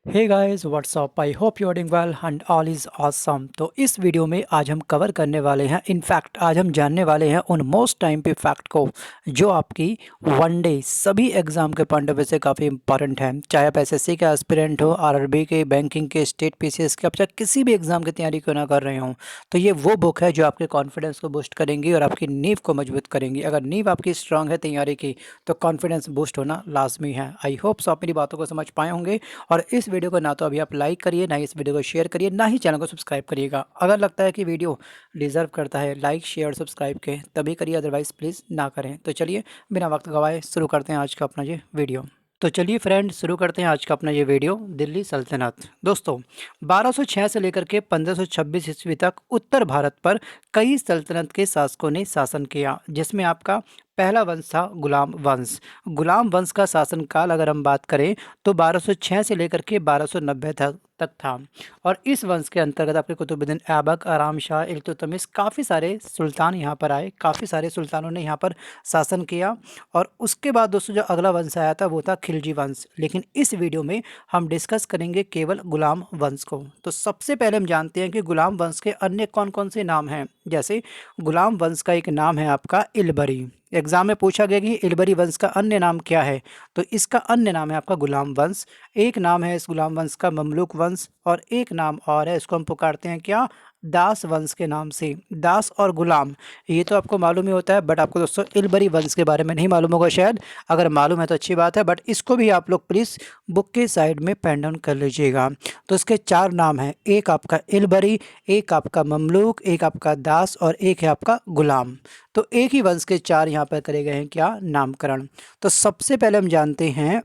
Hey guys what's up I hope you are doing well and all is awesome. तो इस video में आज हम कवर करने वाले हैं, इनफैक्ट आज हम जानने वाले हैं उन मोस्ट टाइम पे फैक्ट को जो आपकी वन डे सभी एग्जाम के पॉइंट ऑफ व्यू से काफ़ी इंपॉर्टेंट है। चाहे आप एसएससी के एस्पिरेंट हो, आरआरबी के, बैंकिंग के, स्टेट पीसीएस के, आप चाहे किसी भी एग्जाम की तैयारी क्यों ना कर रहे हो, तो ये वो बुक है जो आपके कॉन्फिडेंस को बूस्ट करेंगी और आपकी नींव को मजबूत करेंगी। अगर नींव आपकी स्ट्रांग है तैयारी की तो कॉन्फिडेंस बूस्ट होना लाजमी है। आई होप सो आप मेरी बातों को समझ पाए होंगे। और इस वीडियो को ना तो अभी आप लाइक करिए, ना ही इस वीडियो को शेयर करिए, ना ही चैनल को सब्सक्राइब करिएगा। अगर लगता है कि वीडियो डिज़र्व करता है लाइक शेयर और सब्सक्राइब के तभी करिए, अदरवाइज़ प्लीज़ ना करें। तो चलिए बिना वक्त गवाए शुरू करते हैं आज का अपना ये वीडियो। तो चलिए फ्रेंड शुरू करते हैं आज का अपना ये वीडियो। दिल्ली सल्तनत दोस्तों 1206 से लेकर के 1526 ईस्वी तक उत्तर भारत पर कई सल्तनत के शासकों ने शासन किया, जिसमें आपका पहला वंश था गुलाम वंश। गुलाम वंश का शासनकाल अगर हम बात करें तो 1206 से लेकर के 1290 तक था। और इस वंश के अंतर्गत आपके कुतुबुद्दीन ऐबक, आराम शाह, इल्तुतमिश, काफ़ी सारे सुल्तान यहाँ पर आए, काफ़ी सारे सुल्तानों ने यहाँ पर शासन किया। और उसके बाद दोस्तों जो अगला वंश आया था वो था खिलजी वंश। लेकिन इस वीडियो में हम डिस्कस करेंगे केवल गुलाम वंश को। तो सबसे पहले हम जानते हैं कि गुलाम वंश के अन्य कौन कौन से नाम हैं। जैसे गुलाम वंश का एक नाम है आपका इलबरी। एग्जाम में पूछा गया कि इलबरी वंश का अन्य नाम क्या है, तो इसका अन्य नाम है आपका गुलाम वंश। एक नाम है इस गुलाम वंश का ममलूक वंश, और एक नाम और है, इसको हम पुकारते हैं क्या, दास वंश के नाम से। दास और गुलाम ये तो आपको मालूम ही होता है, बट आपको दोस्तों इलबरी वंश के बारे में नहीं मालूम होगा शायद। अगर मालूम है तो अच्छी बात है, बट इसको भी आप लोग प्लीज़ बुक के साइड में पेन डाउन कर लीजिएगा। तो इसके चार नाम हैं, एक आपका इलबरी, एक आपका ममलूक, एक आपका दास और एक है आपका गुलाम। तो एक ही वंश के चार यहाँ पर करे गए हैं क्या, नामकरण। तो सबसे पहले हम जानते हैं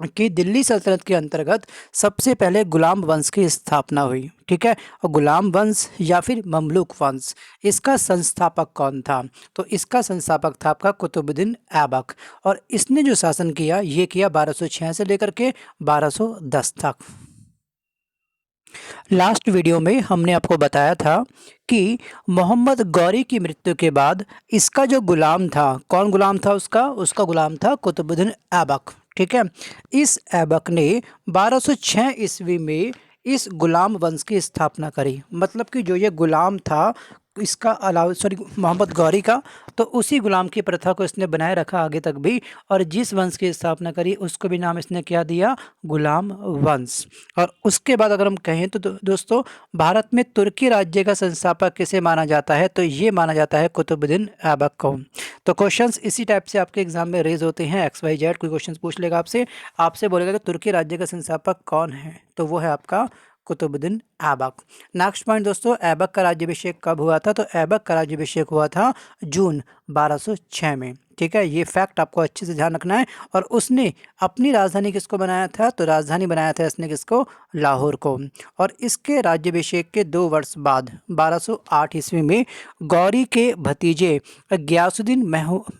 कि दिल्ली सल्तनत के अंतर्गत सबसे पहले गुलाम वंश की स्थापना हुई। ठीक है, और गुलाम वंश या फिर ममलूक वंश, इसका संस्थापक कौन था, तो इसका संस्थापक था आपका कुतुबुद्दीन ऐबक। और इसने जो शासन किया ये किया 1206 से लेकर के 1210 तक। लास्ट वीडियो में हमने आपको बताया था कि मोहम्मद गौरी की मृत्यु के बाद इसका जो गुलाम था, कौन गुलाम था उसका, उसका गुलाम था कुतुबुद्दीन ऐबक। ठीक है, इस ऐबक ने 1206 ईस्वी में इस गुलाम वंश की स्थापना करी। मतलब कि जो ये गुलाम था इसका अलावा, सॉरी, मोहम्मद गौरी का, तो उसी गुलाम की प्रथा को इसने बनाए रखा आगे तक भी। और जिस वंश की स्थापना करी उसको भी नाम इसने क्या दिया, गुलाम वंश। और उसके बाद अगर हम कहें तो दोस्तों भारत में तुर्की राज्य का संस्थापक किसे माना जाता है, तो ये माना जाता है कुतुबुद्दीन ऐबक को। तो क्वेश्चंस इसी टाइप से आपके एग्जाम में रेज होते हैं। XYZ कोई क्वेश्चंस पूछ लेगा आपसे, आपसे बोलेगा कि तुर्की राज्य का संस्थापक कौन है, तो वो है आपका कुतुबुद्दीन ऐबक। नेक्स्ट पॉइंट दोस्तों, ऐबक का राज्याभिषेक कब हुआ था, तो ऐबक का राज्याभिषेक हुआ था जून 1206 में। ठीक है, ये फैक्ट आपको अच्छे से ध्यान रखना है। और उसने अपनी राजधानी किसको बनाया था, तो राजधानी बनाया था इसने किसको, लाहौर को। और इसके राज्याभिषेक के 2 वर्ष बाद 1208 ईस्वी में गौरी के भतीजे गयासुद्दीन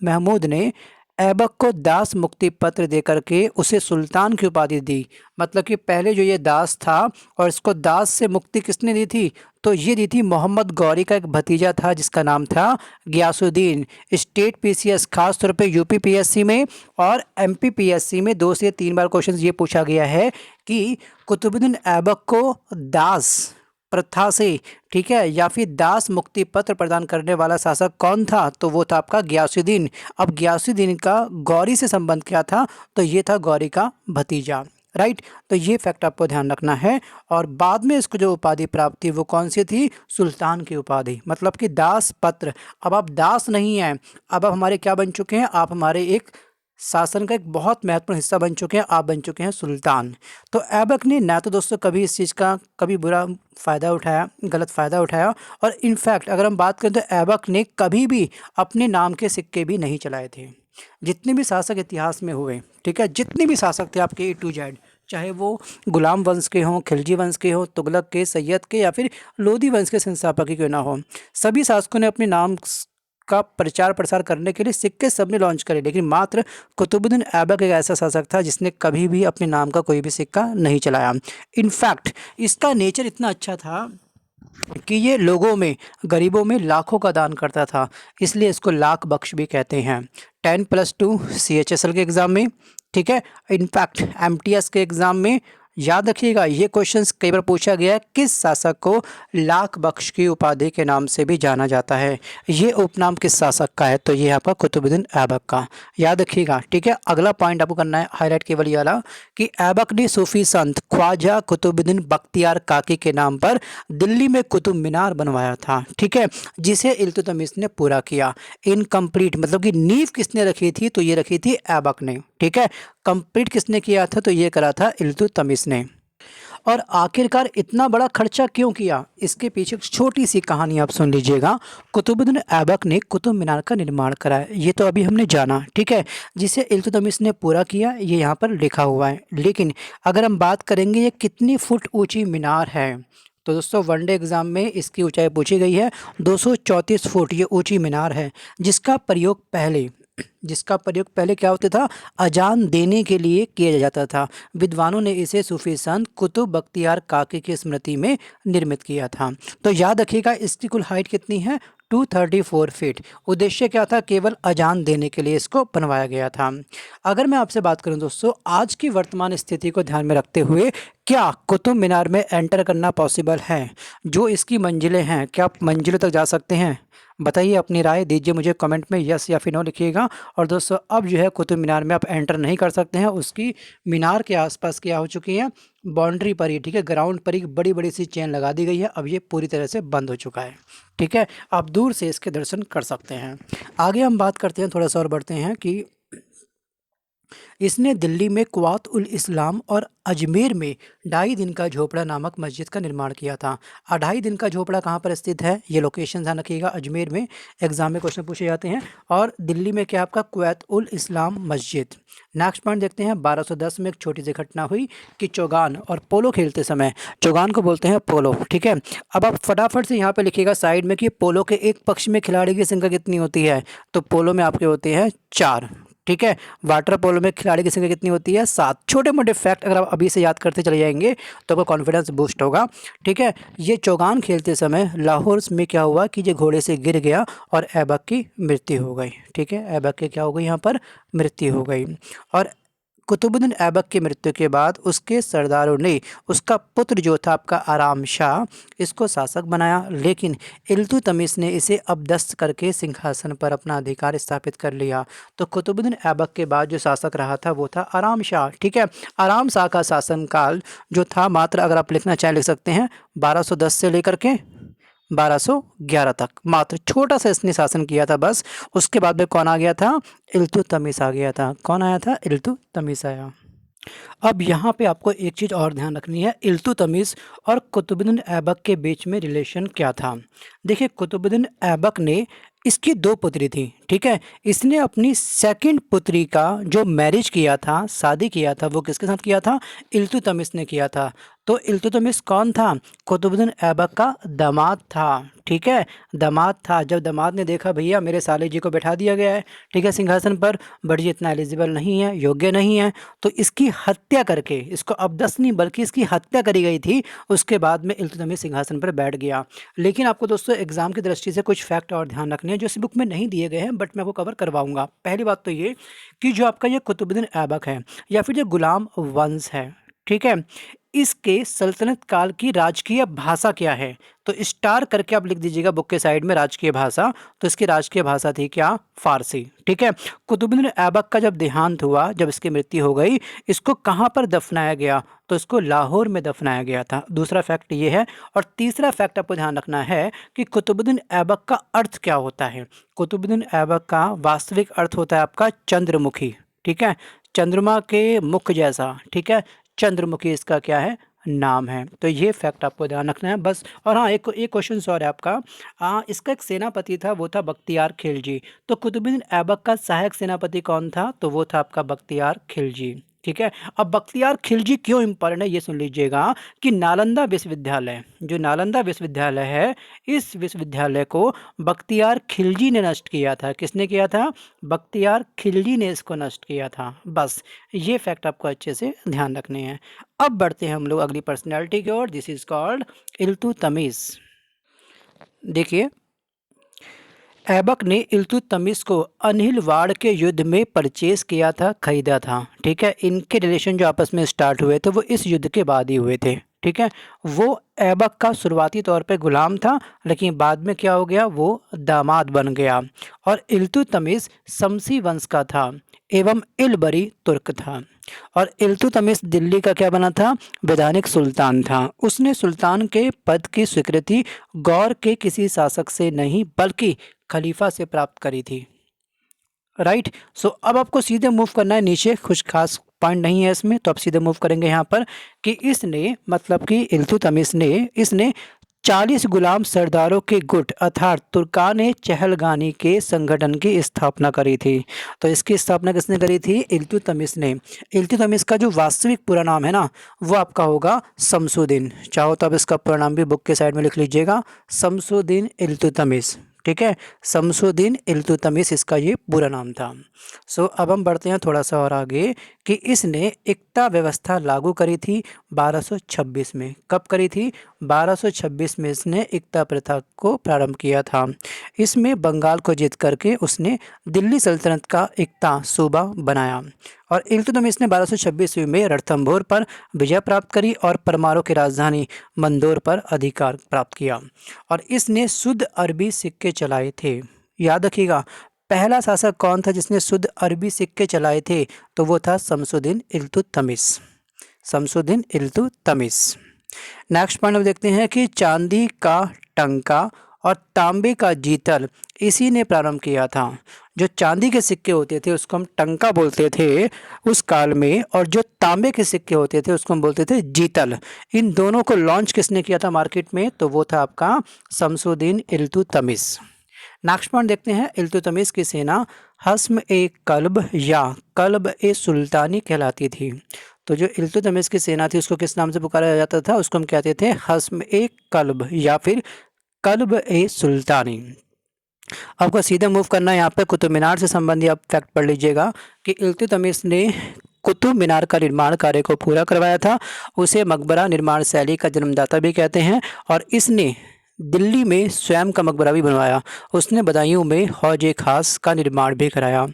महमूद ने ऐबक को दास मुक्ति पत्र देकर के उसे सुल्तान की उपाधि दी। मतलब कि पहले जो ये दास था और इसको दास से मुक्ति किसने दी थी, तो ये दी थी मोहम्मद गौरी का एक भतीजा था जिसका नाम था गयासुद्दीन। स्टेट पीसीएस खास तौर पे यूपी पीएससी में और एमपी पीएससी में 2 से 3 बार क्वेश्चन ये पूछा गया है कि कुतुबुद्दीन ऐबक को दास प्रथा से, ठीक है, या फिर दास मुक्ति पत्र प्रदान करने वाला शासक कौन था, तो वो था आपका गयासुद्दीन। अब गयासुद्दीन का गौरी से संबंध क्या था, तो ये था गौरी का भतीजा। राइट, तो ये फैक्ट आपको ध्यान रखना है। और बाद में इसको जो उपाधि प्राप्त थी वो कौन सी थी, सुल्तान की उपाधि। मतलब कि दास पत्र, अब आप दास नहीं हैं, अब आप हमारे क्या बन चुके हैं, आप हमारे एक शासन का एक बहुत महत्वपूर्ण हिस्सा बन चुके हैं, आप बन चुके हैं सुल्तान। तो ऐबक ने ना तो दोस्तों कभी इस चीज़ का कभी बुरा फ़ायदा उठाया, गलत फ़ायदा उठाया, और इनफैक्ट अगर हम बात करें तो ऐबक ने कभी भी अपने नाम के सिक्के भी नहीं चलाए थे। जितने भी शासक इतिहास में हुए, ठीक है, जितने भी शासक थे आपके A to Z, चाहे वो गुलाम वंश के हों, खिलजी वंश के हों, तुगलक के, सैयद के, या फिर लोधी वंश के संस्थापक ही क्यों ना हो, सभी शासकों ने अपने नाम का प्रचार प्रसार करने के लिए सिक्के सबने लॉन्च करे। लेकिन मात्र कुतुबुद्दीन ऐबक एक ऐसा शासक था जिसने कभी भी अपने नाम का कोई भी सिक्का नहीं चलाया। इनफैक्ट इसका नेचर इतना अच्छा था कि ये लोगों में, गरीबों में लाखों का दान करता था, इसलिए इसको लाख बख्श भी कहते हैं। 10+2 CHSL के एग्ज़ाम में, ठीक है, इनफैक्ट MTS के एग्ज़ाम में याद रखिएगा, ये क्वेश्चंस कई बार पूछा गया है। किस शासक को लाख बख्श की उपाधि के नाम से भी जाना जाता है? ये उपनाम किस शासक का है? तो ये आपका कुतुबुद्दीन ऐबक का। याद रखिएगा, ठीक है। अगला पॉइंट आपको करना है हाईलाइट केवल ये वाला कि ऐबक ने सूफी संत ख्वाजा कुतुबुद्दीन बख्तियार काकी के नाम पर दिल्ली में कुतुब मीनार बनवाया था, ठीक है, जिसे इल्तुतमिश ने पूरा किया। इनकम्प्लीट मतलब कि नींव किसने रखी थी? तो ये रखी थी ऐबक ने, ठीक है। कंप्लीट किसने किया था? तो ये करा था इल्तुतमिश ने। और आखिरकार इतना बड़ा खर्चा क्यों किया? इसके पीछे एक छोटी सी कहानी आप सुन लीजिएगा। कुतुबुद्दीन ऐबक ने कुतुब मीनार का निर्माण कराया, ये तो अभी हमने जाना, ठीक है, जिसे इल्तुतमिश ने पूरा किया, ये यहाँ पर लिखा हुआ है। लेकिन अगर हम बात करेंगे ये कितनी फुट ऊंची मीनार है, तो दोस्तों वनडे एग्ज़ाम में इसकी ऊंचाई पूछी गई है। 234 फुट ये ऊंची मीनार है, जिसका प्रयोग पहले क्या होता था? अजान देने के लिए किया जाता था। विद्वानों ने इसे सूफी संत कुतुब बख्तियार काकी की स्मृति में निर्मित किया था। तो याद रखिएगा, इसकी कुल हाइट कितनी है? 234 फीट। उद्देश्य क्या था? केवल अजान देने के लिए इसको बनवाया गया था। अगर मैं आपसे बात करूं दोस्तों, आज की वर्तमान स्थिति को ध्यान में रखते हुए क्या कुतुब मीनार में एंटर करना पॉसिबल है? जो इसकी मंजिलें हैं, क्या आप मंजिलों तक जा सकते हैं? बताइए, अपनी राय दीजिए मुझे कमेंट में, यस या फिर नो लिखिएगा। और दोस्तों अब जो है कुतुब मीनार में आप एंटर नहीं कर सकते हैं। उसकी मीनार के आसपास क्या हो चुकी है? बाउंड्री पर ही, ठीक है, ग्राउंड पर ही बड़ी बड़ी सी चेन लगा दी गई है। अब ये पूरी तरह से बंद हो चुका है, ठीक है। आप दूर से इसके दर्शन कर सकते हैं। आगे हम बात करते हैं, थोड़ा सा और बढ़ते हैं कि इसने दिल्ली में कुवात उल इस्लाम और अजमेर में 2.5 दिन का झोपड़ा नामक मस्जिद का निर्माण किया था। 2.5 दिन का झोपड़ा कहाँ पर स्थित है? ये लोकेशन ध्यान रखिएगा, अजमेर में एग्जाम में क्वेश्चन पूछे जाते हैं। और दिल्ली में क्या आपका? कुवैत उल इस्लाम मस्जिद। नेक्स्ट पॉइंट देखते हैं। 1210 में एक छोटी सी घटना हुई कि चौगान और पोलो खेलते समय, चौगान को बोलते हैं पोलो, ठीक है। अब आप फटाफट से यहाँ पे लिखिएगा साइड में कि पोलो के एक पक्ष में खिलाड़ी की संख्या कितनी होती है? तो पोलो में आपके होते हैं 4, ठीक है। वाटर पोलो में खिलाड़ी की संख्या कितनी होती है? 7। छोटे मोटे फैक्ट अगर आप अभी से याद करते चले जाएंगे तो आपका कॉन्फिडेंस बूस्ट होगा, ठीक है। ये चौगान खेलते समय लाहौर में क्या हुआ कि ये घोड़े से गिर गया और ऐबक की मृत्यु हो गई, ठीक है। ऐबक की क्या हो गई? यहाँ पर मृत्यु हो गई। और कुतुबुद्दीन ऐबक की मृत्यु के बाद उसके सरदारों ने उसका पुत्र जो था आपका आराम शाह, इसको शासक बनाया। लेकिन इल्तुतमिश ने इसे अपदस्थ करके सिंहासन पर अपना अधिकार स्थापित कर लिया। तो कुतुबुद्दीन ऐबक के बाद जो शासक रहा था वो था आराम शाह, ठीक है। आराम शाह का शासनकाल जो था, मात्र अगर आप लिखना चाहें लिख सकते हैं, 1210 से लेकर के 1211 तक, मात्र छोटा सा इसने शासन किया था बस। उसके बाद में कौन आ गया था? इल्तुतमिश आ गया था। कौन आया था? इल्तुतमिश आया। अब यहाँ पे आपको एक चीज़ और ध्यान रखनी है, इल्तुतमिश और कुतुबुद्दीन ऐबक के बीच में रिलेशन क्या था। देखिए, कुतुबुद्दीन ऐबक ने, इसकी 2 पुत्री थी, ठीक है। इसने अपनी सेकंड पुत्री का जो मैरिज किया था, शादी किया था, वो किसके साथ किया था? इल्तुतमिश ने किया था। तो इल्तुतमिश कौन था? कुतुबुद्दीन ऐबक का दामाद था, ठीक है, दामाद था। जब दामाद ने देखा भैया मेरे साले जी को बैठा दिया गया है, ठीक है, सिंहासन पर, बट ये इतना एलिजिबल नहीं है, योग्य नहीं है, तो इसकी हत्या करके, इसको अपदस्थ नहीं बल्कि इसकी हत्या करी गई थी। उसके बाद में इल्तुतमिश सिंहासन पर बैठ गया। लेकिन आपको दोस्तों एग्जाम की दृष्टि से कुछ फैक्ट और ध्यान रखने हैं जो इस बुक में नहीं दिए गए हैं, बट मैं आपको कवर करवाऊंगा। पहली बात तो ये कि जो आपका ये कुतुबुद्दीन ऐबक है या फिर जो गुलाम वंश है, ठीक है, इसके सल्तनत काल की राजकीय भाषा क्या है? तो स्टार करके आप लिख दीजिएगा बुक के साइड में, राजकीय भाषा। तो इसकी राजकीय भाषा थी क्या? फारसी, ठीक है। कुतुबुद्दीन ऐबक का जब देहांत हुआ, जब इसकी मृत्यु हो गई, इसको कहाँ पर दफनाया गया? तो इसको लाहौर में दफनाया गया था। दूसरा फैक्ट ये है। और तीसरा फैक्ट आपको ध्यान रखना है कि कुतुबुद्दीन ऐबक का अर्थ क्या होता है। कुतुबुद्दीन ऐबक का वास्तविक अर्थ होता है आपका चंद्रमुखी, ठीक है, चंद्रमा के मुख जैसा, ठीक है, चंद्रमुखी इसका क्या है? नाम है। तो ये फैक्ट आपको ध्यान रखना है बस। और हाँ, एक क्वेश्चन और है आपका, इसका एक सेनापति था, वो था बख्तियार खिलजी। तो कुतुबुद्दीन ऐबक का सहायक सेनापति कौन था? तो वो था आपका बख्तियार खिलजी, ठीक है। अब बख्तियार खिलजी क्यों इम्पॉर्टेंट है ये सुन लीजिएगा कि नालंदा विश्वविद्यालय, जो नालंदा विश्वविद्यालय है, इस विश्वविद्यालय को बख्तियार खिलजी ने नष्ट किया था। किसने किया था? बख्तियार खिलजी ने इसको नष्ट किया था। बस ये फैक्ट आपको अच्छे से ध्यान रखने हैं। अब बढ़ते हैं हम लोग अगली पर्सनैलिटी की ओर। This is called Iltutmish. देखिए, ऐबक ने इल्तुतमिश को अनिलवाड़ के युद्ध में परचेज किया था, खरीदा था। ठीक है, इनके रिलेशन जो आपस में स्टार्ट हुए थे वो इस युद्ध के बाद ही हुए थे। ठीक है, वो ऐबक का शुरुआती तौर पे गुलाम था, लेकिन बाद में क्या हो गया, वो दामाद बन गया। और इल्तुतमिश शमसी वंश का था एवं इलबरी तुर्क था। और इल्तुतमिश दिल्ली का क्या बना था, वैधानिक सुल्तान था। उसने सुल्तान के पद की स्वीकृति गौर के किसी शासक से नहीं बल्कि खलीफा से प्राप्त करी थी। राइट। सो अब आपको सीधे मूव करना है नीचे, कुछ खास पॉइंट नहीं है इसमें, तो आप सीधे मूव करेंगे यहाँ पर कि इसने मतलब कि इल्तुतमिश ने इसने 40 गुलाम सरदारों के गुट अर्थात तुर्कान चहलगानी के संगठन की स्थापना करी थी। तो इसकी स्थापना किसने करी थी, इल्तुतमिश ने। इल्तुतमिश का जो वास्तविक पूरा नाम है ना, वो आपका होगा शमसुद्दीन। चाहो तो आप इसका पूरा नाम भी बुक के साइड में लिख लीजिएगा, शमसुद्दीन इल्तुतमिश। ठीक है, शमसुद्दीन इल्तुतमिश इसका ये पूरा नाम था। सो अब हम बढ़ते हैं थोड़ा सा और आगे कि इसने एकता व्यवस्था लागू करी थी 1226 में। कब करी थी, 1226 में इसने एकता प्रथा को प्रारंभ किया था। इसमें बंगाल को जीत करके उसने दिल्ली सल्तनत का एकता सूबा बनाया। और इल्तुतमिश ने 1226 ईस्वी में रणथंभौर पर विजय प्राप्त करी और परमारों की राजधानी मंदोर पर अधिकार प्राप्त किया। और इसने शुद्ध अरबी सिक्के चलाए थे। याद रखिएगा, पहला शासक कौन था जिसने शुद्ध अरबी सिक्के चलाए थे, तो वो था शमसुद्दीन इल्तुतमिश। शमसुद्दीन इल्तुतमिश। नेक्स्ट पॉइंट हम देखते हैं कि चांदी का टंका और तांबे का जीतल इसी ने प्रारंभ किया था। जो चांदी के सिक्के होते थे उसको हम टंका बोलते थे उस काल में, और जो तांबे के सिक्के होते थे उसको हम बोलते थे जीतल। इन दोनों को लॉन्च किसने किया था मार्केट में, तो वो था आपका शमसुद्दीन इल्तुतमिश। नेक्स्ट पॉइंट देखते हैं, इल्तुतमिश की सेना हस्म ए कल्ब या कल्ब ए सुल्तानी कहलाती थी। तो जो इल्तुतमिश की सेना थी उसको किस नाम से पुकारा जाता था, उसको हम कहते थे हस्म ए कल्ब या फिर कल्ब ए सुल्तानी। आपको सीधे मूव करना है यहाँ पे, कुतुब मीनार से संबंधित आप फैक्ट पढ़ लीजिएगा कि इल्तुतमिश ने कुतुब मीनार का निर्माण कार्य को पूरा करवाया था। उसे मकबरा निर्माण शैली का जन्मदाता भी कहते हैं। और इसने दिल्ली में स्वयं का मकबरा भी बनवाया। उसने बदायूं में हौज खास का निर्माण भी कराया।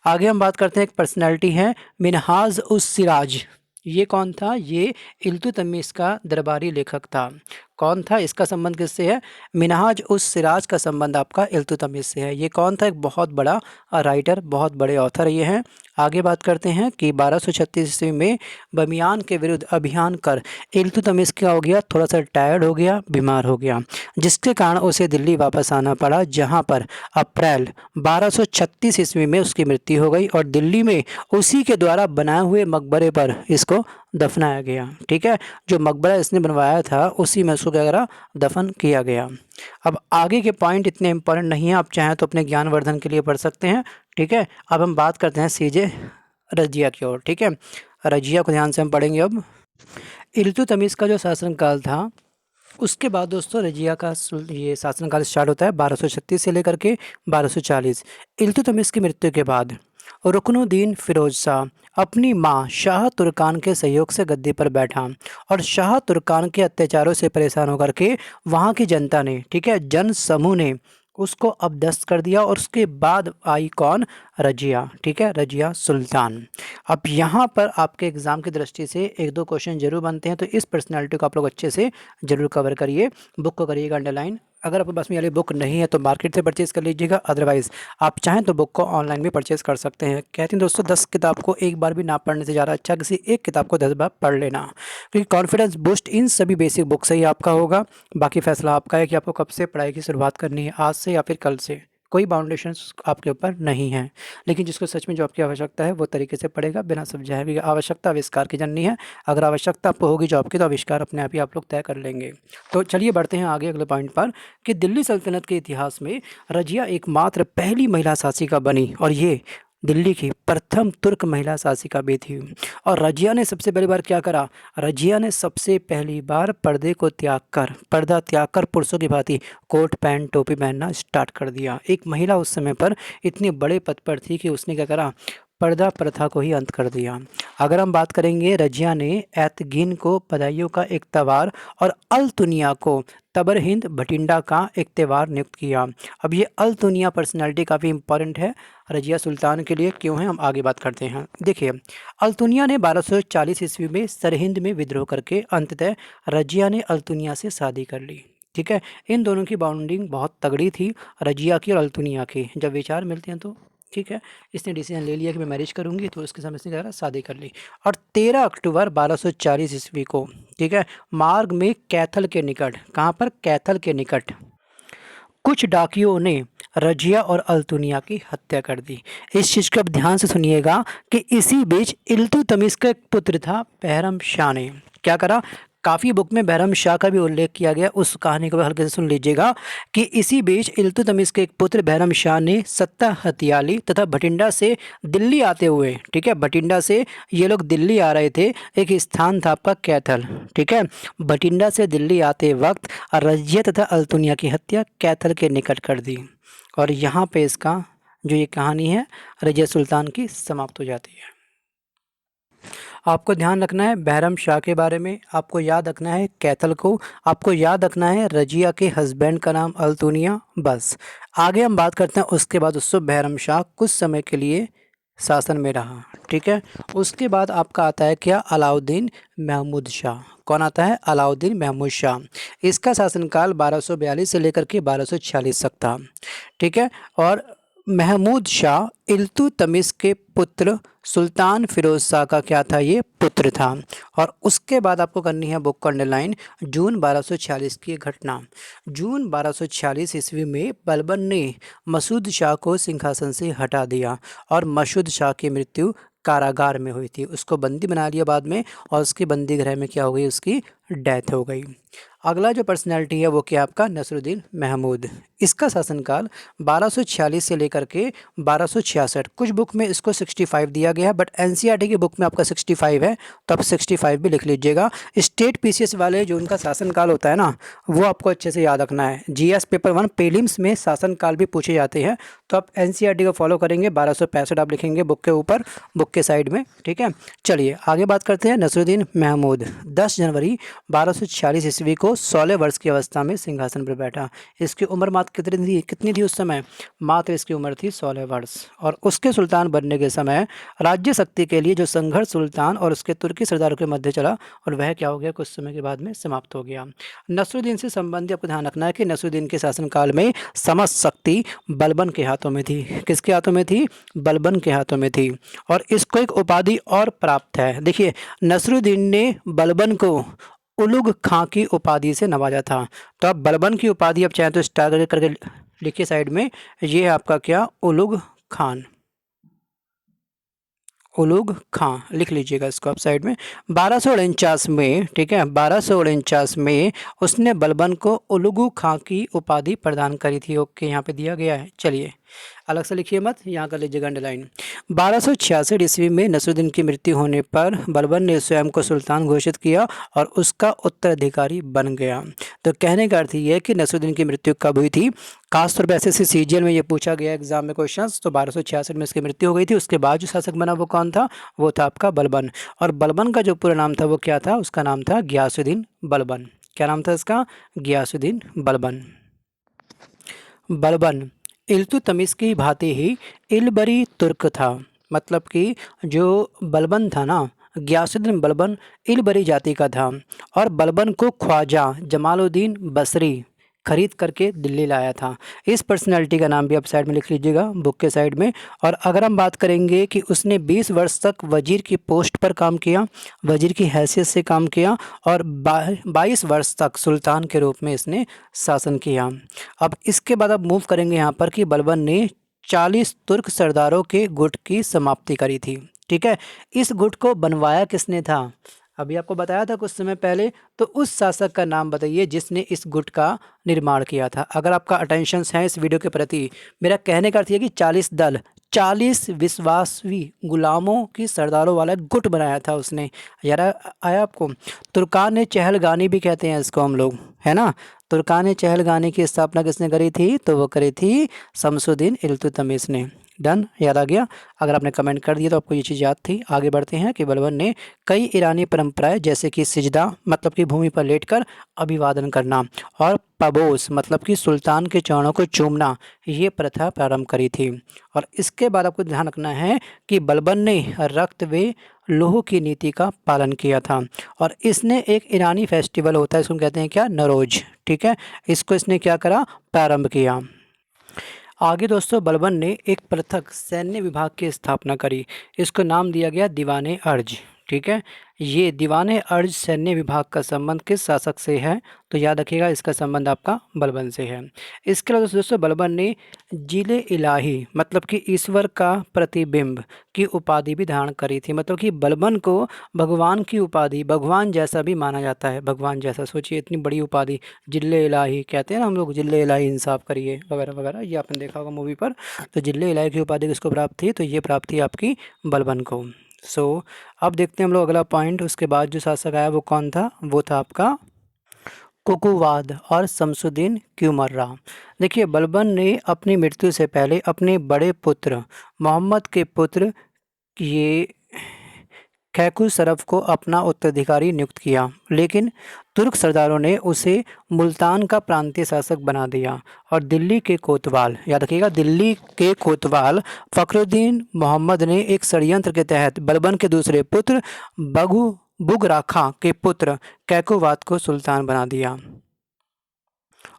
आगे हम बात करते हैं, एक पर्सनैलिटी है मिनहाज उस सिराज। ये कौन था, ये इल्तुतमिश का दरबारी लेखक था। कौन था, इसका संबंध किससे है, मिनहाज उस सिराज का संबंध आपका इल्तुतमिश से है। ये कौन था, एक बहुत बड़ा राइटर, बहुत बड़े ऑथर ये हैं। आगे बात करते हैं कि 1236 ईस्वी में बमियान के विरुद्ध अभियान कर इल्तुतमिश क्या हो गया, थोड़ा सा टायर्ड हो गया, बीमार हो गया, जिसके कारण उसे दिल्ली वापस आना पड़ा, जहां पर अप्रैल 1236 ईस्वी में उसकी मृत्यु हो गई और दिल्ली में उसी के द्वारा बनाए हुए मकबरे पर इसको दफनाया गया। ठीक है, जो मकबरा इसने बनवाया था उसी में उसको क्या करा, दफन किया गया। अब आगे के पॉइंट इतने इंपॉर्टेंट नहीं है, आप चाहें तो अपने ज्ञानवर्धन के लिए पढ़ सकते हैं। ठीक है, अब हम बात करते हैं सीजे रजिया की ओर। ठीक है, रजिया को ध्यान से हम पढ़ेंगे। अब इल्तुतमिश का जो शासनकाल था उसके बाद दोस्तों रजिया का ये शासनकाल स्टार्ट होता है 1236 से लेकर के 1240। इल्तुतमिश की मृत्यु के बाद रुकनुद्दीन फिरोज शाह अपनी मां शाह तुर्कान के सहयोग से गद्दी पर बैठा और शाह तुर्कान के अत्याचारों से परेशान होकर के वहां की जनता ने, ठीक है, जन समूह ने उसको अपदस्थ कर दिया। और उसके बाद आई कौन, रजिया। ठीक है, रजिया सुल्तान। अब यहाँ पर आपके एग्ज़ाम की दृष्टि से एक दो क्वेश्चन जरूर बनते हैं, तो इस पर्सनैलिटी को आप लोग अच्छे से जरूर कवर करिए। बुक को करिएगा अंडरलाइन। अगर आपके पास में वाली बुक नहीं है तो मार्केट से परचेज़ कर लीजिएगा, अदरवाइज़ आप चाहें तो बुक को ऑनलाइन भी परचेज़ कर सकते हैं। कहते हैं दोस्तों 10 किताब को एक बार भी ना पढ़ने से ज़्यादा अच्छा किसी एक किताब को 10 बार पढ़ लेना, क्योंकि कॉन्फिडेंस बूस्ट इन सभी बेसिक बुक से ही आपका होगा। बाकी फैसला आपका है कि आपको कब से पढ़ाई की शुरुआत करनी है, आज से या फिर कल से। कोई बाउंडेशंस आपके ऊपर नहीं है, लेकिन जिसको सच में जॉब की आवश्यकता है वो तरीके से पढ़ेगा बिना समझाए भी। आवश्यकता आविष्कार की जननी है, अगर आवश्यकता आपको होगी जॉब की तो आविष्कार अपने आप ही आप लोग तय कर लेंगे। तो चलिए बढ़ते हैं आगे अगले पॉइंट पर कि दिल्ली सल्तनत के इतिहास में रजिया एकमात्र पहली महिला शासिका बनी और ये दिल्ली की प्रथम तुर्क महिला शासिका भी थी। और रजिया ने सबसे पहली बार क्या करा, रजिया ने सबसे पहली बार पर्दा त्याग कर पुरुषों की भांति कोट पैंट टोपी पहनना स्टार्ट कर दिया। एक महिला उस समय पर इतने बड़े पद पर थी कि उसने क्या करा, पर्दा प्रथा को ही अंत कर दिया। अगर हम बात करेंगे, रजिया ने एतगीन को बधाइयों का एक त्यौहार और अल-तुनिया को तबर-हिंद भटिंडा का एक त्यौहार नियुक्त किया। अब ये अल-तुनिया पर्सनैलिटी काफ़ी इंपॉर्टेंट है रजिया सुल्तान के लिए, क्यों है हम आगे बात करते हैं। देखिए, अल-तुनिया ने 1240 ईस्वी में सरहिंद में विद्रोह करके अंततः रजिया ने अल-तुनिया से शादी कर ली। ठीक है, इन दोनों की बॉन्डिंग बहुत तगड़ी थी, रजिया की और अल-तुनिया की। जब विचार मिलते हैं तो ठीक है, इसने डिसीजन ले लिया कि मैं मैरिज करूंगी, तो उसके साथ इसने क्या करा, शादी कर ली। और 13 अक्टूबर 1240 ईस्वी को, ठीक है, मार्ग में कैथल के निकट, कहाँ पर, कैथल के निकट कुछ डाकियों ने रजिया और अल्तुनिया की हत्या कर दी। इस चीज़ को अब ध्यान से सुनिएगा कि इसी बीच इल्तुतमिश का एक पुत्र था बहरम शाह ने क्या करा, काफ़ी बुक में बहरम शाह का भी उल्लेख किया गया, उस कहानी को भी हल्के से सुन लीजिएगा कि इसी बीच इल्तुतमिश के एक पुत्र बहरम शाह ने सत्ता हथिया ली तथा भटिंडा से दिल्ली आते हुए, ठीक है, भटिंडा से ये लोग दिल्ली आ रहे थे, एक स्थान था आपका कैथल, ठीक है, भटिंडा से दिल्ली आते वक्त रजिया तथा अल्तुनिया की हत्या कैथल के निकट कर दी। और यहाँ पे इसका जो ये कहानी है रजिया सुल्तान की समाप्त हो जाती है। आपको ध्यान रखना है बहरम शाह के बारे में, आपको याद रखना है कैथल को, आपको याद रखना है रजिया के हस्बैंड का नाम अल्तुनिया। बस आगे हम बात करते हैं। उसके बाद उससे बहरम शाह कुछ समय के लिए शासन में रहा, ठीक है। उसके बाद आपका आता है क्या, अलाउद्दीन महमूद शाह। कौन आता है, अलाउद्दीन महमूद शाह। इसका शासनकाल 1242 से लेकर के 1246 तक था, ठीक है। और महमूद शाह इल्तुतमिश के पुत्र सुल्तान फिरोज शाह का क्या था, ये पुत्र था। और उसके बाद आपको करनी है बुक अंडरलाइन, जून 1246 की घटना। जून 1246 ईस्वी में बलबन ने मसूद शाह को सिंहासन से हटा दिया और मसूद शाह की मृत्यु कारागार में हुई थी। उसको बंदी बना लिया बाद में, और उसके बंदी गृह में क्या हो गई, उसकी डेथ हो गई। अगला जो पर्सनैलिटी है वो क्या आपका, नसरुद्दीन महमूद। इसका शासनकाल 1246 से लेकर के 1266, कुछ बुक में इसको 65 दिया गया है, बट एनसीईआरटी की बुक में आपका 65 है, तो आप 65 भी लिख लीजिएगा। स्टेट पीसीएस वाले जो उनका शासनकाल होता है ना, वो आपको अच्छे से याद रखना है। जीएस पेपर 1 प्रीलिम्स में शासनकाल भी पूछे जाते हैं, तो आप एनसीईआरटी को फॉलो करेंगे। 1265 आप लिखेंगे बुक के ऊपर, बुक के साइड में, ठीक है। चलिए आगे बात करते हैं। नसरुद्दीन महमूद 10 जनवरी 1246 ईस्वी को 16 वर्ष की अवस्था में सिंहासन पर बैठा। इसकी उम्र मात्र कितनी थी उस समय, मात्र इसकी उम्र थी 16 वर्ष। और उसके सुल्तान बनने के समय राज्य शक्ति के लिए जो संघर्ष सुल्तान और उसके तुर्की सरदारों के मध्य चला, और वह क्या हो गया, कुछ समय के बाद में समाप्त हो गया। नसरुद्दीन से संबंधित आपको ध्यान रखना है कि नसरुद्दीन के शासनकाल में समस्त शक्ति बलबन के हाथों में थी। किसके हाथों में थी, बलबन के हाथों में थी। और इसको एक उपाधि और प्राप्त है। देखिए, नसरुद्दीन ने बलबन को उलुग खां की उपाधि से नवाजा था। तो आप बलबन की उपाधि आप चाहें तो स्टार करके लिखिए साइड में, ये है आपका क्या, उलुग खान, उलुग खां लिख लीजिएगा इसको आप साइड में। 1249 में, ठीक है, 1249 में उसने बलबन को उलुगु खां की उपाधि प्रदान करी थी। ओके, यहाँ पे दिया गया है। चलिए अलग से लिखिए मत, यहाँ कर लीजिएगा अंडरलाइन। 1266 ईस्वी में नसरुद्दीन की मृत्यु होने पर बलबन ने स्वयं को सुल्तान घोषित किया और उसका उत्तराधिकारी बन गया। तो कहने का अर्थ ये है कि नसरुद्दीन की मृत्यु कब हुई थी, खासतौर पर ऐसे सीजीएल में ये पूछा गया एग्जाम में क्वेश्चन। तो 1266 में इसकी मृत्यु हो गई थी। उसके बाद जो शासक बना वो कौन था, वो था आपका बलबन। और बलबन का जो पूरा नाम था वो क्या था, उसका नाम था गियासुद्दीन बलबन। क्या नाम था इसका, गियासुद्दीन बलबन। बलबन इल्तुतमिश की भांति ही इलबरी तुर्क था। मतलब कि जो बलबन था ना, गियासुद्दीन बलबन इलबरी जाति का था। और बलबन को ख्वाजा जमालुद्दीन बसरी खरीद करके दिल्ली लाया था। इस पर्सनैलिटी का नाम भी आप साइड में लिख लीजिएगा, बुक के साइड में। और अगर हम बात करेंगे कि उसने 20 वर्ष तक वजीर की पोस्ट पर काम किया, वजीर की हैसियत से काम किया, और 22 वर्ष तक सुल्तान के रूप में इसने शासन किया। अब इसके बाद अब मूव करेंगे यहाँ पर कि बलबन ने 40 तुर्क सरदारों के गुट की समाप्ति करी थी। ठीक है, इस गुट को बनवाया किसने था, अभी आपको बताया था कुछ समय पहले। तो उस शासक का नाम बताइए जिसने इस गुट का निर्माण किया था। अगर आपका अटेंशन है इस वीडियो के प्रति, मेरा कहने का अर्थ ये कि 40 दल, 40 विश्वासी गुलामों की सरदारों वाला गुट बनाया था उसने। यार आया आपको। तुर्कान चहलगानी भी कहते हैं इसको हम लोग, है ना। तुर्कान चहलगानी की स्थापना किसने करी थी, तो वो करी थी शमसुद्दीन इल्तुतमिश ने। डन, याद आ गया। अगर आपने कमेंट कर दिया तो आपको ये चीज़ याद थी। आगे बढ़ते हैं कि बलबन ने कई ईरानी परंपराएं जैसे कि सिजदा मतलब कि भूमि पर लेटकर अभिवादन करना और पबोस मतलब कि सुल्तान के चरणों को चूमना, ये प्रथा प्रारंभ करी थी। और इसके बाद आपको ध्यान रखना है कि बलबन ने रक्त व लोह की नीति का पालन किया था। और इसने एक ईरानी फेस्टिवल होता है, इसको कहते हैं क्या, नरोज, ठीक है, इसको इसने क्या करा, प्रारंभ किया। आगे दोस्तों बलबन ने एक पृथक सैन्य विभाग की स्थापना करी, इसको नाम दिया गया दीवाने अर्ज, ठीक है। ये दीवाने अर्ज सैन्य विभाग का संबंध किस शासक से है, तो याद रखिएगा इसका संबंध आपका बलबन से है। इसके अलावा दोस्तों बलबन ने जिले इलाही मतलब कि ईश्वर का प्रतिबिंब की उपाधि भी धारण करी थी। मतलब कि बलबन को भगवान की उपाधि, भगवान जैसा भी माना जाता है, भगवान जैसा, सोचिए इतनी बड़ी उपाधि, जिले इलाही कहते हैं ना हम लोग, जिले इलाही इंसाफ करिए वगैरह वगैरह, ये आपने देखा होगा मूवी पर। तो जिले इलाही की उपाधि किसको प्राप्त थी, तो ये प्राप्त थी आपकी बलबन को। अब देखते हैं हम लोग अगला पॉइंट। उसके बाद जो शासक आया वो कौन था, वो था आपका कुकुवाद और शमसुद्दीन क्यूमर्रा। देखिए बलबन ने अपनी मृत्यु से पहले अपने बड़े पुत्र मोहम्मद के पुत्र ये कैकू सरफ को अपना उत्तराधिकारी नियुक्त किया, लेकिन तुर्क सरदारों ने उसे मुल्तान का प्रांतीय शासक बना दिया। और दिल्ली के कोतवाल, याद रखिएगा, दिल्ली के कोतवाल फखरुद्दीन मोहम्मद ने एक षड्यंत्र के तहत बलबन के दूसरे पुत्र बगु बुगराखा के पुत्र कैकोवात को सुल्तान बना दिया।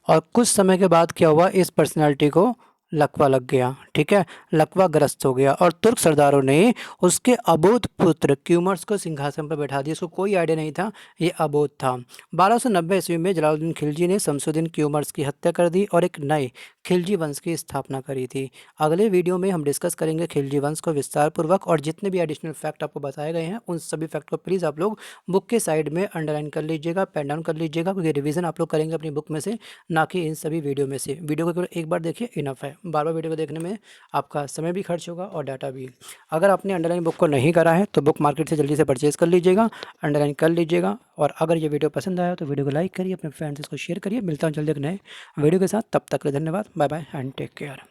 और कुछ समय के बाद क्या हुआ, इस पर्सनालिटी को लकवा लग गया, ठीक है, लकवा ग्रस्त हो गया और तुर्क सरदारों ने उसके अबोध पुत्र क्यूमर्स को सिंहासन पर बैठा दिया। इसको कोई आइडिया नहीं था, ये अबोध था। 1290 ईस्वी में जलालुद्दीन खिलजी ने शमसुद्दीन क्यूमर्स की हत्या कर दी और एक नए खिलजी वंश की स्थापना करी थी। अगले वीडियो में हम डिस्कस करेंगे खिलजी वंश को विस्तार पूर्वक, और जितने भी एडिशनल फैक्ट आपको बताए गए हैं उन सभी फैक्ट को प्लीज़ आप लोग बुक के साइड में अंडरलाइन कर लीजिएगा, पेन डाउन कर लीजिएगा, क्योंकि रिवीजन आप लोग करेंगे अपनी बुक में से, ना कि इन सभी वीडियो में से। वीडियो को केवल एक बार देखिए, इनफ है, बार बार वीडियो को देखने में आपका समय भी खर्च होगा और डाटा भी। अगर आपने अंडरलाइन बुक को नहीं करा है तो बुक मार्केट से जल्दी से परचेज कर लीजिएगा, अंडरलाइन कर लीजिएगा। और अगर ये वीडियो पसंद आया तो वीडियो को लाइक करिए, अपने फ्रेंड्स को शेयर करिए। मिलता हूँ जल्दी एक नए वीडियो के साथ, तब तक के लिए धन्यवाद, bye bye and take care.